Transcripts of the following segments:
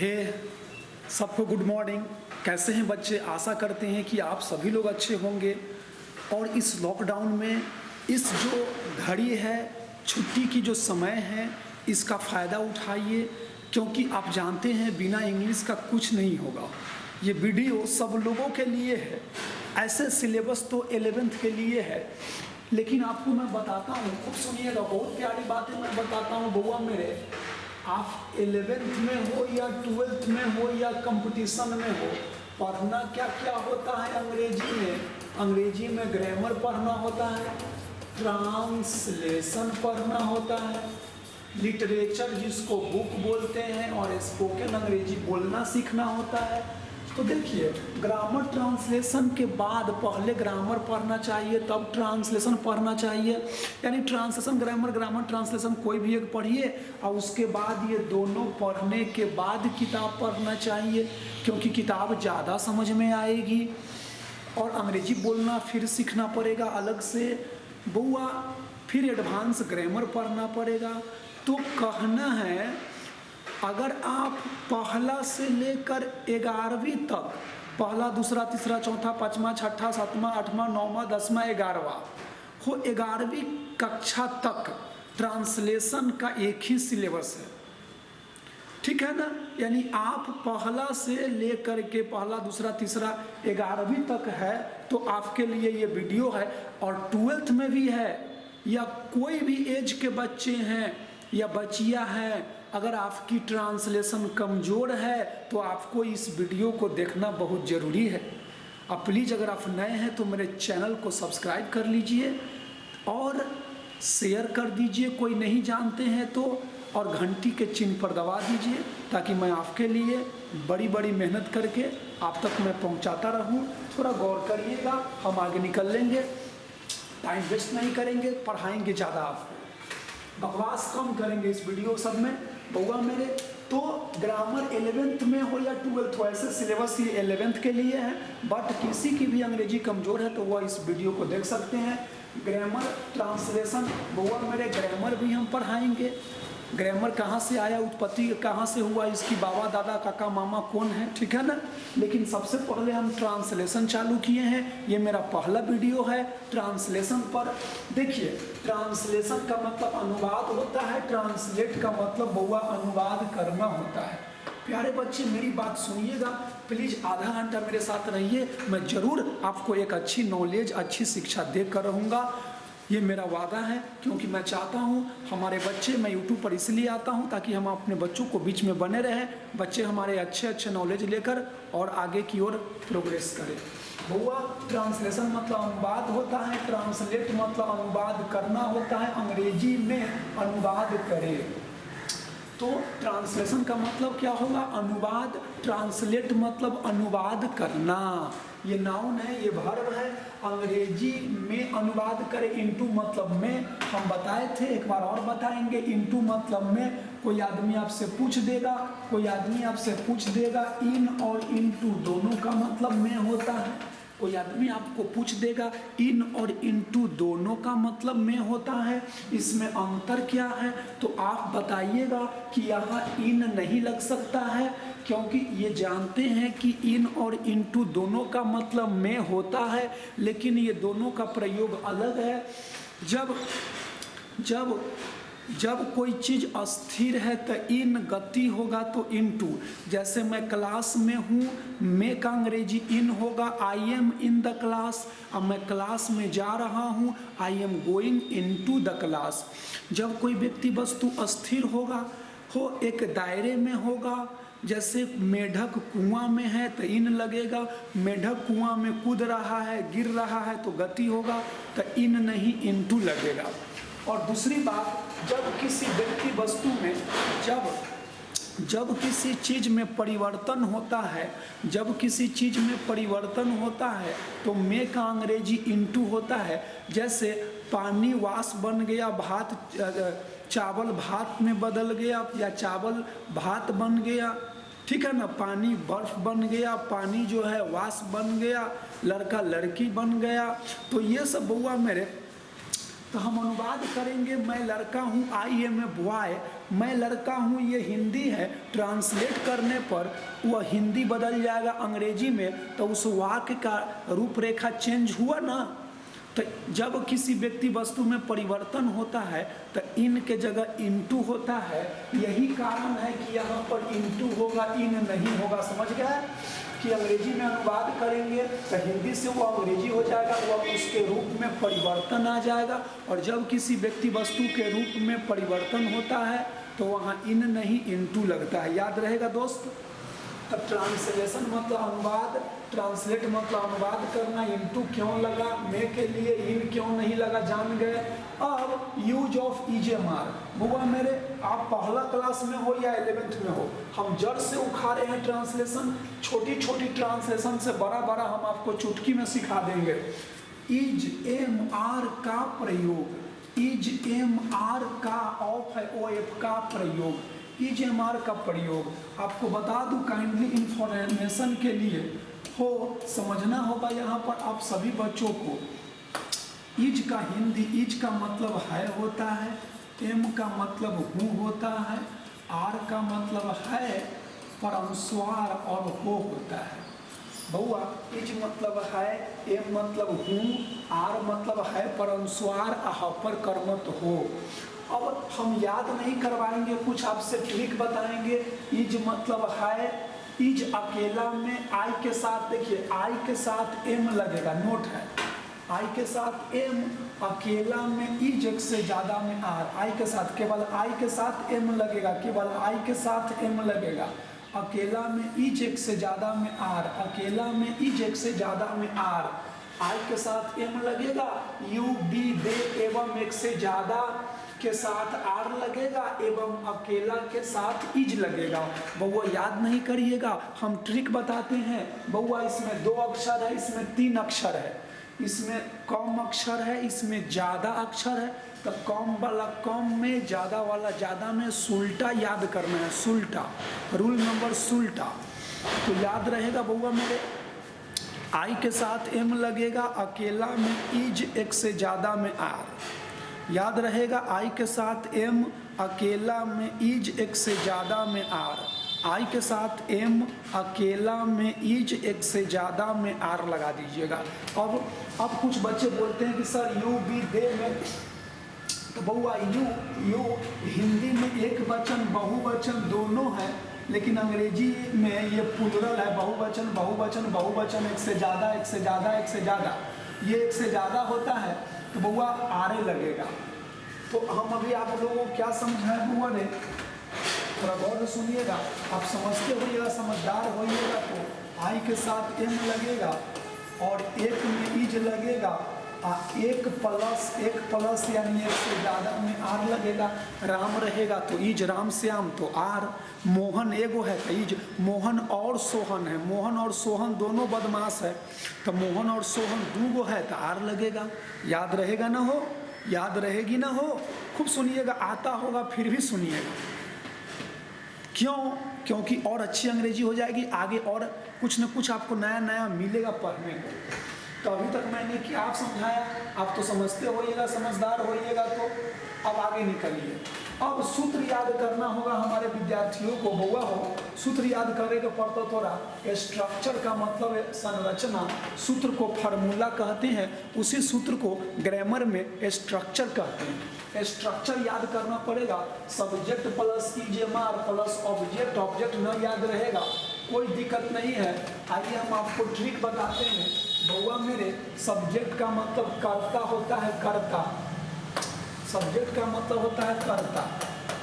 हे सबको good morning. कैसे हैं बच्चे? आशा करते हैं कि आप सभी लोग अच्छे होंगे। और इस लॉकडाउन में इस जो घड़ी है, छुट्टी की जो समय है, इसका फ़ायदा उठाइए, क्योंकि आप जानते हैं बिना इंग्लिश का कुछ नहीं होगा। ये वीडियो सब लोगों के लिए है। ऐसे सिलेबस तो 11th के लिए है, लेकिन आपको मैं बताता हूँ, खूब सुनिएगा, बहुत प्यारी बातें मैं बताता हूँ बउआ मेरे। आप 11th में हो या 12th में हो या कंपटीशन में हो, पढ़ना क्या क्या होता है अंग्रेजी में। अंग्रेजी में ग्रामर पढ़ना होता है, ट्रांसलेशन पढ़ना होता है, लिटरेचर जिसको बुक बोलते हैं, और स्पोकन अंग्रेजी बोलना सीखना होता है। तो देखिए, ग्रामर ट्रांसलेशन के बाद पहले ग्रामर पढ़ना चाहिए, तब ट्रांसलेशन पढ़ना चाहिए। यानी ट्रांसलेशन ग्रामर, ग्रामर ट्रांसलेशन कोई भी एक पढ़िए, और उसके बाद ये दोनों पढ़ने के बाद किताब पढ़ना चाहिए, क्योंकि किताब ज़्यादा समझ में आएगी। और अंग्रेजी बोलना फिर सीखना पड़ेगा अलग से बउआ, फिर एडवांस ग्रामर पढ़ना पड़ेगा। तो कहना है, अगर आप पहला से लेकर 11वीं तक, पहला, दूसरा, तीसरा, चौथा, पाँचवा, छठा, सातवां, आठवां, नौवां, 10वां, 11वां हो, 11वीं कक्षा तक ट्रांसलेशन का एक ही सिलेबस है, ठीक है ना। यानी आप पहला से लेकर के पहला, दूसरा, तीसरा, 11वीं तक है, तो आपके लिए ये वीडियो है। और 12th में भी है, या कोई भी एज के बच्चे हैं या बच्चियां हैं, अगर आपकी ट्रांसलेशन कमज़ोर है तो आपको इस वीडियो को देखना बहुत ज़रूरी है। अब प्लीज़, अगर आप नए हैं तो मेरे चैनल को सब्सक्राइब कर लीजिए और शेयर कर दीजिए, कोई नहीं जानते हैं तो, और घंटी के चिन्ह पर दबा दीजिए, ताकि मैं आपके लिए बड़ी बड़ी मेहनत करके आप तक मैं पहुंचाता रहूं। थोड़ा गौर करिएगा, हम आगे निकल लेंगे, टाइम वेस्ट नहीं करेंगे, पढ़ाएंगे ज़्यादा आपको, बकवास कम करेंगे इस वीडियो सब में बउआ मेरे। तो ग्रामर 11th में हो या 12th हो, ऐसे सिलेबस ये 11th के लिए है, बट किसी की भी अंग्रेजी कमज़ोर है तो वह इस वीडियो को देख सकते हैं। ग्रामर ट्रांसलेशन बउआ मेरे, ग्रामर भी हम पढ़ाएंगे। ग्रामर कहाँ से आया, उत्पत्ति कहाँ से हुआ, इसकी बाबा दादा काका मामा कौन है, ठीक है ना। लेकिन सबसे पहले हम ट्रांसलेशन चालू किए हैं। ये मेरा पहला वीडियो है ट्रांसलेशन पर। देखिए, ट्रांसलेशन का मतलब अनुवाद होता है, ट्रांसलेट का मतलब बउआ अनुवाद करना होता है। प्यारे बच्चे, मेरी बात सुनिएगा प्लीज़, आधा घंटा मेरे साथ रहिए, मैं ज़रूर आपको एक अच्छी नॉलेज, अच्छी शिक्षा देकर रहूँगा। ये मेरा वादा है, क्योंकि मैं चाहता हूँ हमारे बच्चे, मैं यूट्यूब पर इसलिए आता हूँ ताकि हम अपने बच्चों को बीच में बने रहें, बच्चे हमारे अच्छे अच्छे नॉलेज लेकर और आगे की ओर प्रोग्रेस करें। बउआ, ट्रांसलेशन मतलब अनुवाद होता है, ट्रांसलेट मतलब अनुवाद करना होता है, अंग्रेजी में अनुवाद करें। तो ट्रांसलेशन का मतलब क्या होगा? अनुवाद। ट्रांसलेट मतलब अनुवाद करना, ये नाउन है, ये वर्ब है। अंग्रेजी में अनुवाद करें, इनटू मतलब में, हम बताए थे, एक बार और बताएंगे। इनटू मतलब में, कोई आदमी आपसे पूछ देगा, कोई आदमी आपसे पूछ देगा, इन और इनटू दोनों का मतलब में होता है। कोई आदमी आपको पूछ देगा, इन और इनटू दोनों का मतलब में होता है, इसमें अंतर क्या है? तो आप बताइएगा कि यहाँ इन नहीं लग सकता है, क्योंकि ये जानते हैं कि इन और इनटू दोनों का मतलब में होता है, लेकिन ये दोनों का प्रयोग अलग है। जब कोई चीज़ अस्थिर है तो इन गति होगा, तो इनटू। जैसे मैं क्लास में हूँ, मैं का अंग्रेजी इन होगा, I am in the class. अब मैं क्लास में जा रहा हूँ, I am going into the class. जब कोई व्यक्ति वस्तु अस्थिर होगा, हो एक दायरे में होगा, जैसे मेढक कुआं में है तो इन लगेगा, मेढक कुआं में कूद रहा है, गिर रहा है, तो गति होगा, तो इन नहीं इनटू लगेगा। और दूसरी बात, जब किसी व्यक्ति वस्तु में जब किसी चीज़ में परिवर्तन होता है, जब किसी चीज़ में परिवर्तन होता है तो में का अंग्रेजी इनटू होता है। जैसे पानी वास बन गया, भात चावल भात में बदल गया, या चावल भात बन गया, ठीक है ना। पानी बर्फ बन गया, पानी जो है वास बन गया, लड़का लड़की बन गया। तो ये सब बउआ मेरे तो हम अनुवाद करेंगे मैं लड़का हूँ, आई एम ए बॉय, मैं लड़का हूँ ये हिंदी है, ट्रांसलेट करने पर वह हिंदी बदल जाएगा अंग्रेजी में, तो उस वाक्य का रूपरेखा चेंज हुआ ना। तो जब किसी व्यक्ति वस्तु में परिवर्तन होता है तो इन के जगह इनटू होता है। यही कारण है कि यहाँ पर इनटू होगा, इन नहीं होगा। समझ गया कि अंग्रेजी में अनुवाद करेंगे तो हिंदी से वो अंग्रेजी हो जाएगा, वह उसके रूप में परिवर्तन आ जाएगा। और जब किसी व्यक्ति वस्तु के रूप में परिवर्तन होता है तो वहाँ इन नहीं इनटू लगता है। याद रहेगा दोस्त। तब ट्रांसलेशन मतलब अनुवाद, ट्रांसलेट मतलब अनुवाद करना। इनटू क्यों लगा, मैं के लिए इन क्यों नहीं लगा, जान गए। अब यूज ऑफ ईजेमार, बुआ मेरे आप पहला क्लास में हो या 11th में हो, हम जड़ से उखाड़े हैं ट्रांसलेशन। छोटी छोटी ट्रांसलेशन से बड़ा बड़ा हम आपको चुटकी में सिखा देंगे। इज एम आर का प्रयोग, इज एम आर का ऑफ है ओ एफ का प्रयोग, इज एम आर का प्रयोग आपको बता दूं काइंडली इंफॉर्मेशन के लिए हो, समझना होगा यहाँ पर आप सभी बच्चों को। इज का हिंदी, इज का मतलब है होता है, एम का मतलब हूँ होता है, आर का मतलब है परअनुस्वार और हो होता है। बउआ इज मतलब है, एम मतलब हूँ, आर मतलब है परअनुस्वार, पर कर्मत हो। अब हम याद नहीं करवाएंगे, कुछ आपसे ट्रिक बताएंगे। इज मतलब है, इज अकेला में आई के साथ, देखिए आई के साथ एम लगेगा, नोट है आई के साथ एम, अकेला में इज एक से ज़्यादा में आर, आई के साथ केवल आई के साथ एम लगेगा, केवल आई के साथ एम लगेगा। अकेला में इज एक से ज़्यादा में आर, अकेला में इज एक से ज़्यादा में आर, आई के साथ एम लगेगा, यू बी दे एवं एक से ज़्यादा के साथ आर लगेगा, एवं अकेला के साथ इज लगेगा। बउआ याद नहीं करिएगा, हम ट्रिक बताते हैं। बउआ इसमें 2 अक्षर है, इसमें 3 अक्षर है, इसमें कम अक्षर है, इसमें ज़्यादा अक्षर है। तो कम वाला कम में, ज़्यादा वाला ज़्यादा में, सुल्टा याद करना है, सुल्टा, रूल नंबर सुल्टा। तो याद रहेगा बउआ मेरे, आई के साथ एम लगेगा, अकेला में इज एक से ज़्यादा में आर। याद रहेगा आई के साथ एम, अकेला में इज एक से ज़्यादा में आर, आई के साथ एम, अकेला में इज एक से ज़्यादा में आर लगा दीजिएगा। अब कुछ बच्चे बोलते हैं कि सर यू बी दे में, तो बउआ यू हिंदी में एक वचन बहुवचन दोनों है, लेकिन अंग्रेजी में ये प्लूरल है, बहुवचन बहुवचन बहुवचन, एक से ज़्यादा एक से ज़्यादा एक से ज़्यादा, ये एक से ज़्यादा होता है तो बउआ आरे लगेगा। तो हम अभी आप लोगों को क्या समझाए बुआ ने, थोड़ा गौर से सुनिएगा, आप समझते होइएगा, समझदार होइएगा। तो आई के साथ एम लगेगा और एक में इज लगेगा, एक प्लस यानी एक से ज़्यादा में आर लगेगा। राम रहेगा तो इज, राम श्याम तो आर, मोहन एगो है तो इज, मोहन और सोहन है, मोहन और सोहन दोनों बदमाश है तो मोहन और सोहन 2 है तो आर लगेगा। याद रहेगा ना हो, याद रहेगी ना हो, खूब सुनिएगा, आता होगा फिर भी सुनिएगा। क्यों? क्योंकि और अच्छी अंग्रेजी हो जाएगी, आगे और कुछ न कुछ आपको नया नया मिलेगा पढ़ने को। तो अभी तक मैंने क्या आप समझाया, आप तो समझते होइएगा, समझदार होइएगा। तो अब आगे निकलिए। अब सूत्र याद करना होगा हमारे विद्यार्थियों को। बउआ हो सूत्र याद करेगा पड़ता थोड़ा। स्ट्रक्चर का मतलब है संरचना, सूत्र को फार्मूला कहते हैं, उसी सूत्र को ग्रामर में स्ट्रक्चर कहते हैं। स्ट्रक्चर याद करना पड़ेगा, सब्जेक्ट प्लस ईजेमार प्लस ऑब्जेक्ट, ऑब्जेक्ट न याद रहेगा कोई दिक्कत नहीं है। आइए हम आपको ट्रिक बताते हैं। बउआ मेरे सब्जेक्ट का मतलब कर्ता होता है, कर्ता, सब्जेक्ट का मतलब होता है कर्ता।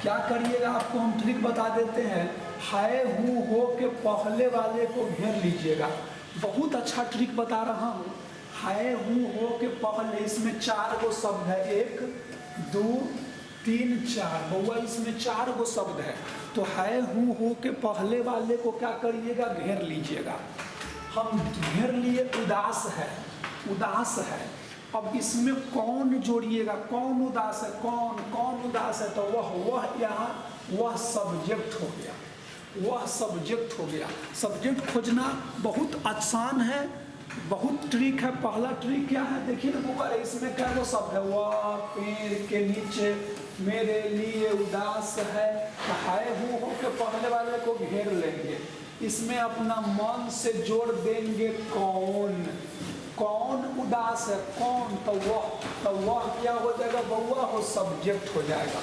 क्या करिएगा आपको हम ट्रिक बता देते हैं, है हूँ हो के पहले वाले को घेर लीजिएगा। बहुत अच्छा ट्रिक बता रहा हूँ। है हूँ हो के पहले, इसमें 4 गो शब्द है, 1 2 3 4। बउआ इसमें 4 गो शब्द है, तो है हूँ हो के पहले वाले को क्या करिएगा, घेर लीजिएगा। हम घेर लिए उदास है, उदास है। अब इसमें कौन जोड़िएगा, कौन उदास है, कौन उदास है, तो वह यहाँ वह सब्जेक्ट हो गया, वह सब्जेक्ट हो गया। सब्जेक्ट खोजना बहुत आसान है, बहुत ट्रिक है। पहला ट्रिक क्या है देखिए ना बुआ, इसमें क्या वो शब्द है, वह पेड़ के नीचे मेरे लिए उदास है हूँ हो के पहले वाले को घेर लेंगे, इसमें अपना मन से जोड़ देंगे कौन, कौन उदास है कौन, तो वह क्या हो जाएगा बउआ हो, सब्जेक्ट हो जाएगा।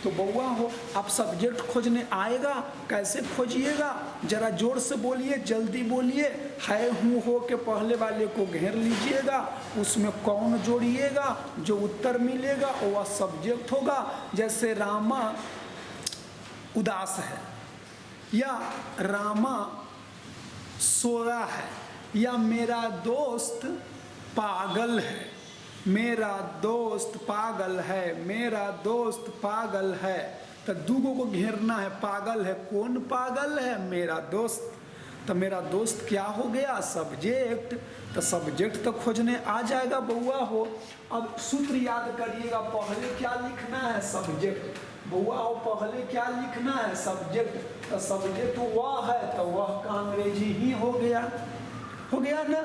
तो बउआ हो आप सब्जेक्ट खोजने आएगा, कैसे खोजिएगा, जरा जोर से बोलिए, जल्दी बोलिए। है हूँ हो के पहले वाले को घेर लीजिएगा, उसमें कौन जोड़िएगा, जो उत्तर मिलेगा वह सब्जेक्ट होगा। जैसे रामा उदास है, या रामा सोया है, या मेरा दोस्त पागल है, मेरा दोस्त पागल है, मेरा दोस्त पागल है। तो दूगो को घेरना है, पागल है, कौन पागल है, मेरा दोस्त। तो मेरा दोस्त क्या हो गया, सब्जेक्ट। तो सब्जेक्ट तो खोजने आ जाएगा बउआ हो। अब सूत्र याद करिएगा, पहले क्या लिखना है, सब्जेक्ट। बउआ हो पहले क्या लिखना है, सब्जेक्ट। तो सब्जेक्ट वह है, तो वह का अंग्रेजी ही हो गया ना।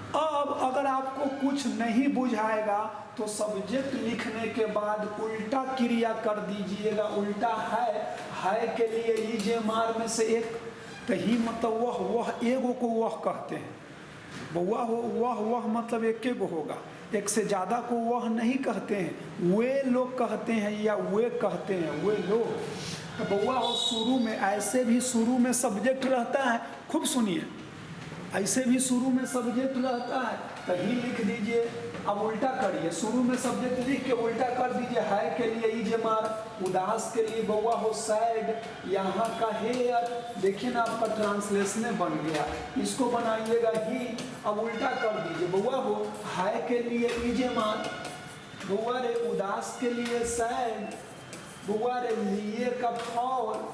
अब अगर आपको कुछ नहीं बुझाएगा तो सब्जेक्ट लिखने के बाद उल्टा क्रिया कर दीजिएगा। उल्टा है के लिए लीजिए मार में से एक, तो ही मतलब वह एगो को वह कहते हैं बउआ हो। वह मतलब एक गो होगा, एक से ज़्यादा को वह नहीं कहते हैं, वे लोग कहते हैं या वे कहते हैं, वे लोग। तो बउआ हो शुरू में ऐसे भी शुरू में सब्जेक्ट रहता है, खूब सुनिए, ऐसे भी शुरू में सब्जेक्ट रहता है, तो ही लिख दीजिए। अब उल्टा करिए, शुरू में सब्जेक्ट लिख के उल्टा कर दीजिए। है के लिए ईजे मार, उदास के लिए बउआ हो सैड, यहाँ का हेयर। देखिए ना आपका ट्रांसलेशन बन गया, इसको बनाइएगा ही। अब उल्टा कर दीजिए, बउआ हो है के लिए ईजे मार, बउआ रे उदास के लिए सैड, बउआ रे लिए का फॉल,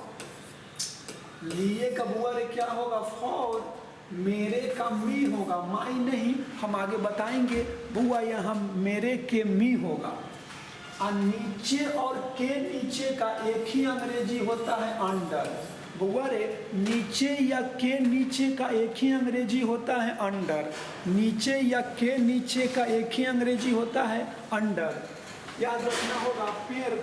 लिए का बउआ रे क्या होगा, फॉल। मेरे का मी होगा, माई नहीं, हम आगे बताएंगे। बुआ यहाँ मेरे के मी होगा। नीचे और के नीचे का एक ही अंग्रेजी होता है अंडर। बुआ रे नीचे या के नीचे का एक ही अंग्रेजी होता है अंडर। नीचे या के नीचे का एक ही अंग्रेजी होता है अंडर। याद रखना होगा।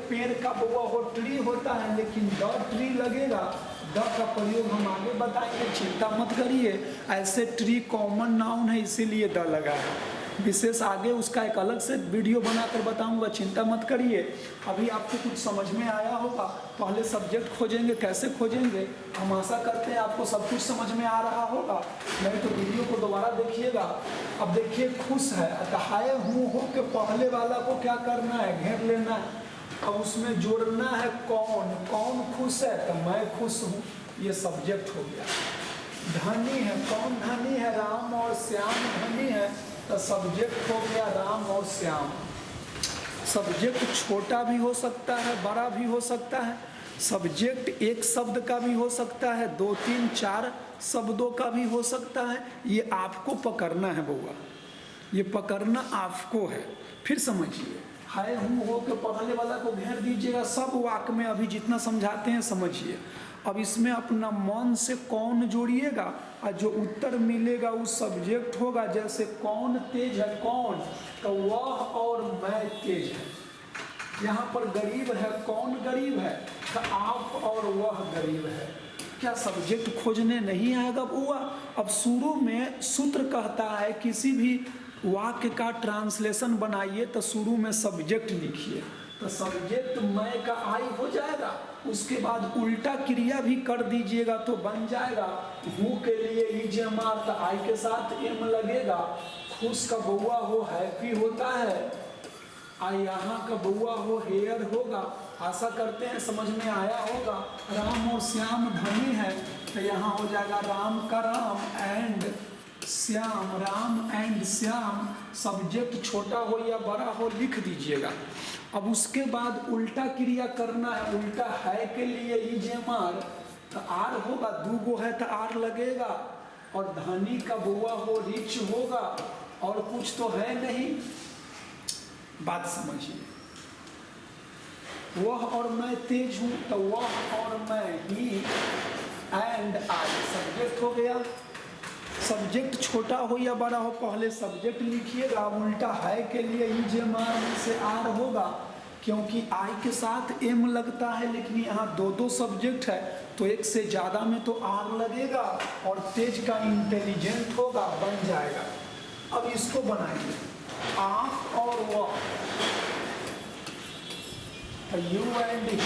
पेड़ का बुआ हो ट्री होता है, लेकिन द ट्री लगेगा। द का प्रयोग हम आगे बताएंगे, चिंता मत करिए। ऐसे ट्री कॉमन नाउन है, इसीलिए द लगा है। विशेष आगे उसका एक अलग से वीडियो बनाकर बताऊंगा, चिंता मत करिए। अभी आपको कुछ समझ में आया होगा। पहले सब्जेक्ट खोजेंगे, कैसे खोजेंगे, हम आशा करते हैं आपको सब कुछ समझ में आ रहा होगा। नहीं तो वीडियो को दोबारा देखिएगा। अब देखिए खुश है, हाय हूँ हो के पहले वाला को क्या करना है, घेर लेना है। अब उसमें जोड़ना है कौन खुश है, तो मैं खुश हूँ, ये सब्जेक्ट हो गया। धनी है, कौन धनी है, राम और श्याम धनी है, तो सब्जेक्ट हो गया राम और श्याम। सब्जेक्ट छोटा भी हो सकता है, बड़ा भी हो सकता है। सब्जेक्ट एक शब्द का भी हो सकता है, 2, 3, 4 शब्दों का भी हो सकता है। ये आपको पकड़ना है बउआ, ये पकड़ना आपको है। फिर समझिए, है हूँ हो के पहले वाला को घेर दीजिएगा। सब वाक्य में अभी जितना समझाते हैं समझिए। अब इसमें अपना मन से कौन जोड़िएगा और जो उत्तर मिलेगा वो सब्जेक्ट होगा। जैसे कौन तेज है, कौन, तो वह और मैं तेज है। यहाँ पर गरीब है, कौन गरीब है, तो आप और वह गरीब है। क्या सब्जेक्ट खोजने नहीं आएगा बुआ? अब शुरू में सूत्र कहता है किसी भी वाक्य का ट्रांसलेशन बनाइए तो शुरू में सब्जेक्ट लिखिए। तो सब्जेक्ट मैं का आई हो जाएगा, उसके बाद उल्टा क्रिया भी कर दीजिएगा तो बन जाएगा। हूँ के लिए ईजे मार, तो आई के साथ एम लगेगा। खुश का बउआ हो हैप्पी होता है, आई यहाँ का बउआ हो हेयर होगा। आशा करते हैं समझ में आया होगा। राम और श्याम धनी है, तो यहाँ हो जाएगा राम का Ram and Shyam, Ram and Shyam. Subject छोटा हो या बड़ा हो लिख दीजिएगा। अब उसके बाद उल्टा क्रिया करना है। उल्टा है के लिए ईजे मार, तो आर होगा, दूगो है तो आर लगेगा। और धनी का बुआ हो रिच होगा, और कुछ तो है नहीं। बात समझिए। वह और मैं तेज हूँ, तो वह और मैं ही एंड आई सब्जेक्ट हो गया। सब्जेक्ट छोटा हो या बड़ा हो, पहले सब्जेक्ट लिखिएगा। उल्टा है के लिए EJMR में से आर होगा, क्योंकि आई के साथ एम लगता है, लेकिन यहाँ दो दो सब्जेक्ट है तो एक से ज़्यादा में तो आर लगेगा, और तेज का इंटेलिजेंट होगा, बन जाएगा। अब इसको बनाएंगे, आँख और वह, यू एंड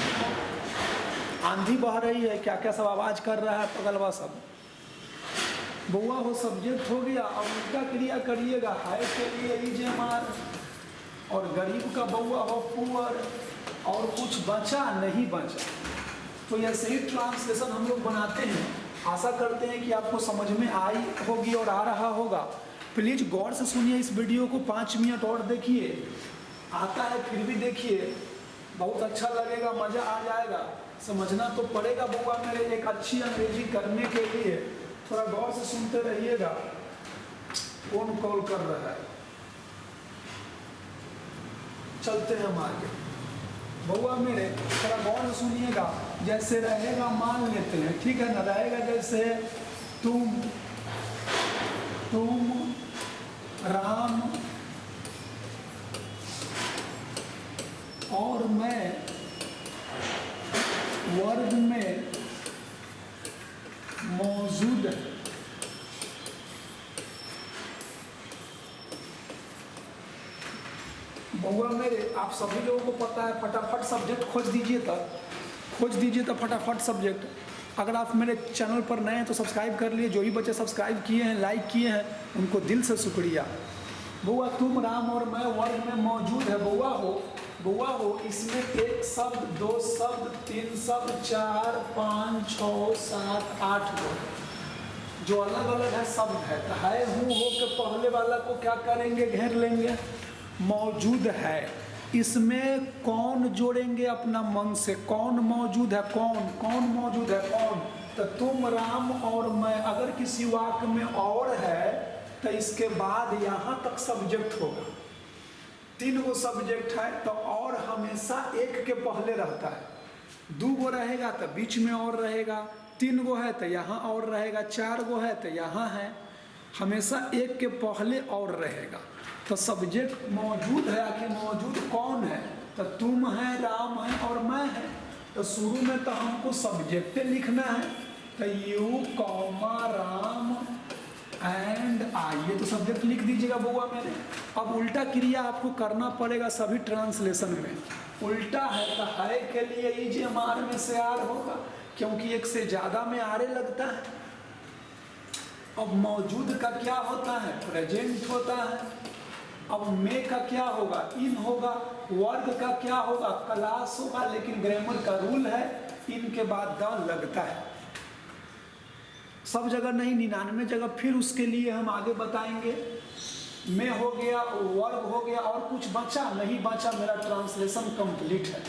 आंधी बह रही है, क्या क्या सब आवाज़ कर रहा है पगलवा सब। बउआ हो सब्जेक्ट हो गया, अब उल्टा क्रिया करिएगा, है के लिए EJMR, और गरीब का बउआ हो पुअर, और कुछ बचा नहीं बचा। तो ऐसे ही ट्रांसलेशन हम लोग बनाते हैं। आशा करते हैं कि आपको समझ में आई होगी और आ रहा होगा। प्लीज़ गौर से सुनिए इस वीडियो को, 5 मिनट और देखिए, आता है फिर भी देखिए, बहुत अच्छा लगेगा, मज़ा आ जाएगा। समझना तो पड़ेगा बउआ मेरे, एक अच्छी अंग्रेजी करने के लिए थोड़ा गौर से सुनते रहिएगा। कौन कॉल कर रहा है, चलते हैं हम आगे। बउआ मेरे थोड़ा गौर से सुनिएगा। जैसे रहेगा, मान लेते हैं, ठीक है ना, रहेगा जैसे तुम राम और मैं वर्ग में मौजूद है। बउआ मेरे, आप सभी लोगों को पता है, फटाफट सब्जेक्ट खोज दीजिए तो फटाफट सब्जेक्ट। अगर आप मेरे चैनल पर नए हैं तो सब्सक्राइब कर लिए। जो भी बच्चे सब्सक्राइब किए हैं, लाइक किए हैं, उनको दिल से शुक्रिया। बउआ तुम राम और मैं वर्ग में मौजूद है। बउआ हो इसमें 1 शब्द, 2 शब्द, 3 शब्द, 4, 5, 6, 7, 8 वर्ड जो अलग अलग है शब्द है। तो है हूँ हो के पहले वाला को क्या करेंगे, घेर लेंगे, मौजूद है। इसमें कौन जोड़ेंगे अपना मन से, कौन मौजूद है, कौन मौजूद है, कौन। तो तुम राम और मैं, अगर किसी वाक्य में और है तो इसके बाद यहाँ तक सब्जेक्ट होगा। 3 गो सब्जेक्ट है तो और हमेशा एक के पहले रहता है। 2 गो रहेगा तो बीच में और रहेगा, 3 गो है तो यहाँ और रहेगा, 4 गो है तो यहाँ है, हमेशा एक के पहले और रहेगा। तो सब्जेक्ट मौजूद है, आखिर मौजूद कौन है, तो तुम है, राम है और मैं है। तो शुरू में तो हमको सब्जेक्ट लिखना है, तो you comma Ram and I, ये तो सब्जेक्ट लिख दीजिएगा बउआ मेरे। अब उल्टा क्रिया आपको करना पड़ेगा सभी ट्रांसलेशन में। उल्टा है तो है के लिए EJMR में से आर होगा, क्योंकि एक से ज़्यादा में आरे लगता है। अब मौजूद का क्या होता है, प्रेजेंट होता है। अब में का क्या होगा, इन होगा। वर्ग का क्या होगा, क्लास होगा। लेकिन ग्रामर का रूल है, इन के बाद द लगता है। सब जगह नहीं, 99 जगह फिर उसके लिए हम आगे बताएंगे। में हो गया, वर्ग हो गया, और कुछ बचा नहीं बचा, मेरा ट्रांसलेशन कंप्लीट है।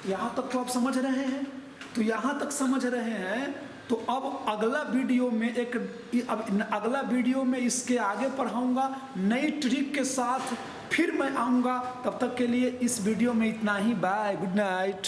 यहाँ तक तो आप समझ रहे हैं। तो यहाँ तक समझ रहे हैं तो अब अगला वीडियो में इसके आगे पढ़ाऊंगा नई ट्रिक के साथ, फिर मैं आऊँगा। तब तक के लिए इस वीडियो में इतना ही। Bye, good night.